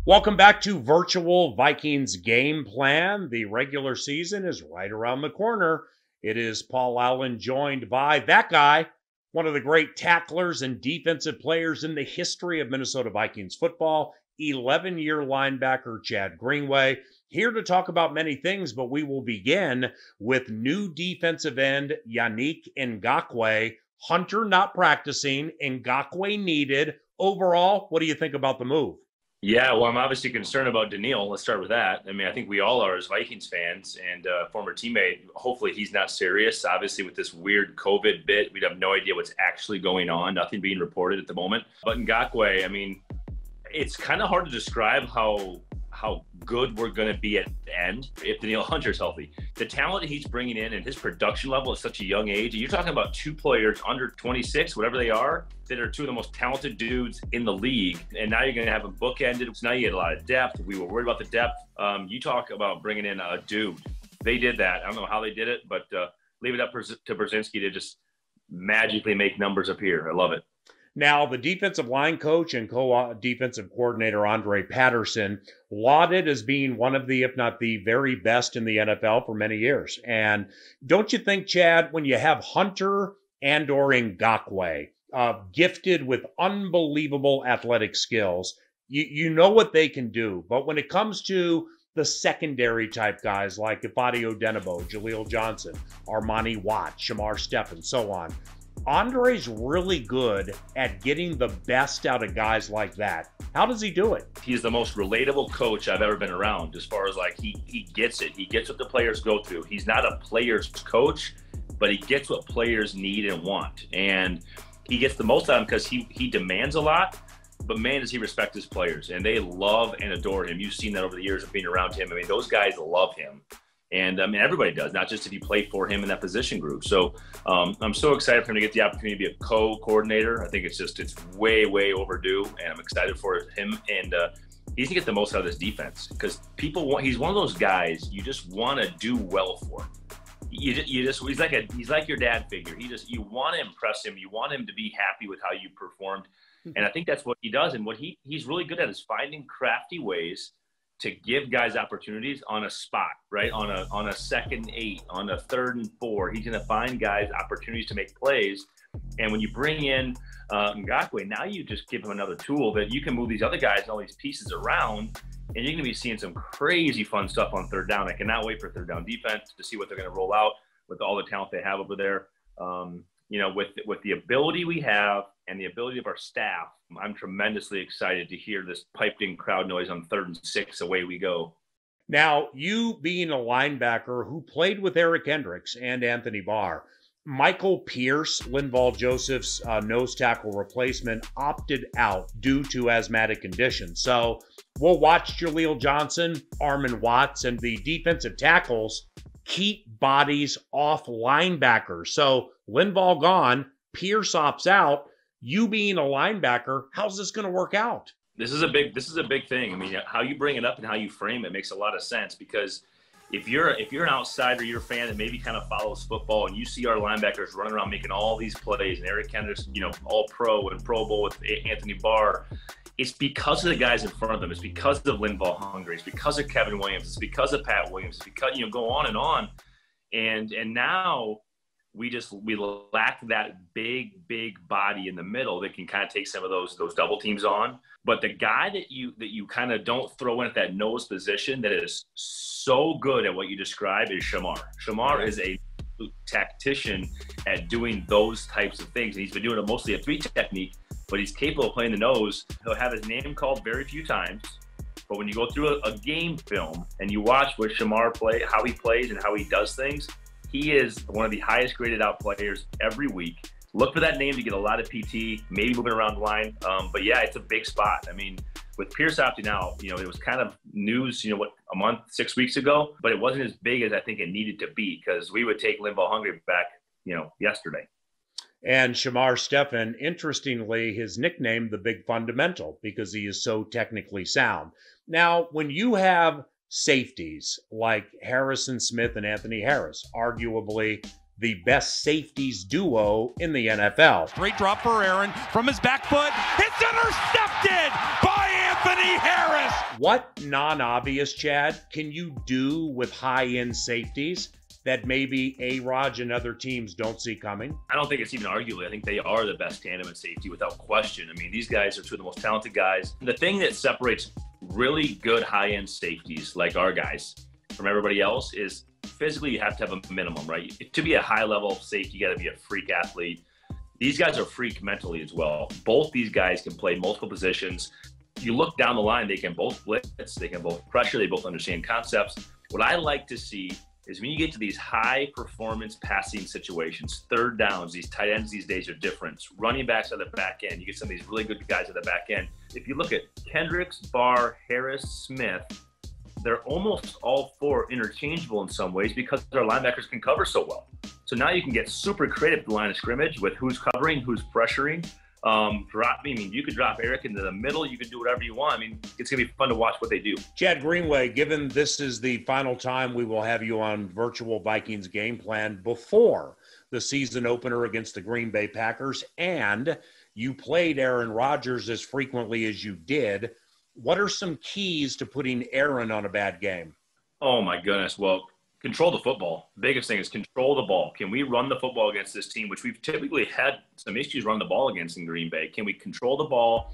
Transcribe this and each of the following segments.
Welcome back to Virtual Vikings Game Plan. The regular season is right around the corner. It is Paul Allen joined by that guy, one of the great tacklers and defensive players in the history of Minnesota Vikings football, 11-year linebacker Chad Greenway. Here to talk about many things, but we will begin with new defensive end Yannick Ngakoue. Hunter not practicing, Ngakoue needed. Overall, what do you think about the move? Yeah, well, I'm obviously concerned about Daniil. Let's start with that. I mean, I think we all are as Vikings fans and former teammate. Hopefully he's not serious. Obviously, with this weird COVID bit, we'd have no idea what's actually going on. Nothing being reported at the moment. But Ngakoue, I mean, it's kind of hard to describe how good we're going to be at the end if Daniil Hunter's healthy. The talent he's bringing in and his production level at such a young age, you're talking about two players under 26, whatever they are, that are two of the most talented dudes in the league. And now you're going to have them bookended. So now you get a lot of depth. We were worried about the depth. You talk about bringing in a dude. They did that. I don't know how they did it, but leave it up to Brzezinski to just magically make numbers appear. I love it. Now, the defensive line coach and co-defensive coordinator Andre Patterson lauded as being one of the, if not the very best in the NFL for many years. And don't you think, Chad, when you have Hunter and or Ngakoue, gifted with unbelievable athletic skills, you know what they can do. But when it comes to the secondary type guys like Ifeadi Odenigbo, Jaleel Johnson, Armani Watt, Shamar Stephen, so on, Andre's really good at getting the best out of guys like that. How does he do it? He's the most relatable coach I've ever been around, as far as like he gets it. He gets what the players go through. He's not a player's coach, but he gets what players need and want. And he gets the most out of them because he demands a lot, but man, does he respect his players. And they love and adore him. You've seen that over the years of being around him. I mean, those guys love him. And I mean, everybody does, not just if you play for him in that position group. So I'm so excited for him to get the opportunity to be a co-coordinator. I think it's way, way overdue. And I'm excited for him. And he's gonna get the most out of this defense because he's one of those guys you just want to do well for. He's like your dad figure. You want to impress him. You want him to be happy with how you performed. And I think that's what he does. And what he's really good at is finding crafty ways to give guys opportunities on a spot, right? On a 2nd and 8, on a 3rd and 4. He's going to find guys opportunities to make plays. And when you bring in Ngakoue, now you just give him another tool that you can move these other guys and all these pieces around, and you're going to be seeing some crazy fun stuff on 3rd down. I cannot wait for 3rd down defense to see what they're going to roll out with all the talent they have over there. You know, with the ability we have and the ability of our staff, I'm tremendously excited to hear this piped-in crowd noise on 3rd and 6. Away we go. Now, you being a linebacker who played with Eric Hendricks and Anthony Barr, Michael Pierce, Linval Joseph's nose tackle replacement, opted out due to asthmatic conditions. So we'll watch Jaleel Johnson, Armon Watts, and the defensive tackles keep bodies off linebackers. So Linval gone, Pierce opts out. You being a linebacker, how's this going to work out? This is a big thing. I mean, how you bring it up and how you frame it makes a lot of sense, because if you're an outsider, you're a fan that maybe kind of follows football, and you see our linebackers running around making all these plays, and Eric Hendricks, all pro and Pro Bowl with Anthony Barr, it's because of the guys in front of them. It's because of Linval Hungry. It's because of Kevin Williams. It's because of Pat Williams. It's because, go on and on. And now we lack that big body in the middle that can kind of take some of those double teams on. But the guy that you kind of don't throw in at that nose position that is so good at what you describe is Shamar. Shamar is a tactician at doing those types of things. And he's been doing it mostly a 3 technique, but he's capable of playing the nose. He'll have his name called very few times. But when you go through a game film and you watch what Shamar how he plays and how he does things, he is one of the highest graded out players every week. Look for that name to get a lot of PT, maybe moving around the line. But yeah, it's a big spot. I mean, with Pierce opting out, it was kind of news, a month, 6 weeks ago, but it wasn't as big as I think it needed to be, because we would take Linval Hungry back, yesterday. And Shamar Stephen, interestingly, his nickname, the Big Fundamental, because he is so technically sound. Now, when you have safeties like Harrison Smith and Anthony Harris, arguably the best safeties duo in the NFL. Great drop for Aaron from his back foot. It's intercepted by Anthony Johnny Harris. What non-obvious, Chad, can you do with high-end safeties that maybe A-Rod and other teams don't see coming? I don't think it's even arguably. I think they are the best tandem in safety without question. I mean, these guys are two of the most talented guys. The thing that separates really good high-end safeties like our guys from everybody else is physically you have to have a minimum, right? To be a high-level safety, you got to be a freak athlete. These guys are freak mentally as well. Both these guys can play multiple positions. You look down the line, they can both blitz, they can both pressure, they both understand concepts. What I like to see is when you get to these high performance passing situations, third downs, these tight ends these days are different. Running backs at the back end, you get some of these really good guys at the back end. If you look at Kendricks, Barr, Harris, Smith, they're almost all four interchangeable in some ways because their linebackers can cover so well. So now you can get super creative at the line of scrimmage with who's covering, who's pressuring. You could drop Eric into the middle. You can do whatever you want. I mean, it's going to be fun to watch what they do. Chad Greenway, given this is the final time we will have you on virtual Vikings game plan before the season opener against the Green Bay Packers, and you played Aaron Rodgers as frequently as you did, what are some keys to putting Aaron on a bad game? Oh, my goodness. Well, control the football. The biggest thing is control the ball. Can we run the football against this team, which we've typically had some issues running the ball against in Green Bay? Can we control the ball?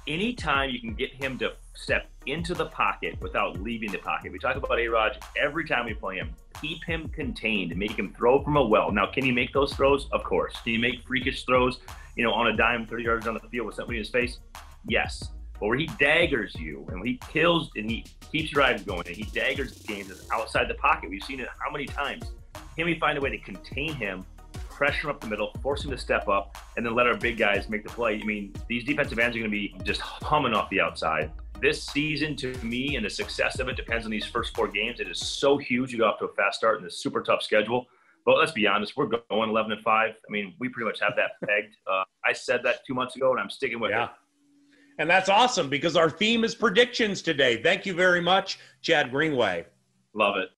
Anytime you can get him to step into the pocket without leaving the pocket. We talk about A-Rod every time we play him. Keep him contained and make him throw from a well. Now, can he make those throws? Of course. Can he make freakish throws, on a dime 30 yards down the field with somebody in his face? Yes. But where he daggers you and he kills and he keeps drives going and he daggers games outside the pocket. We've seen it how many times? Can we find a way to contain him, pressure him up the middle, force him to step up, and then let our big guys make the play? I mean, these defensive ends are going to be just humming off the outside. This season, to me, and the success of it depends on these first 4 games. It is so huge. You go off to a fast start in this super tough schedule. But let's be honest, we're going 11-5. I mean, we pretty much have that pegged. I said that 2 months ago, and I'm sticking with it. And that's awesome because our theme is predictions today. Thank you very much, Chad Greenway. Love it.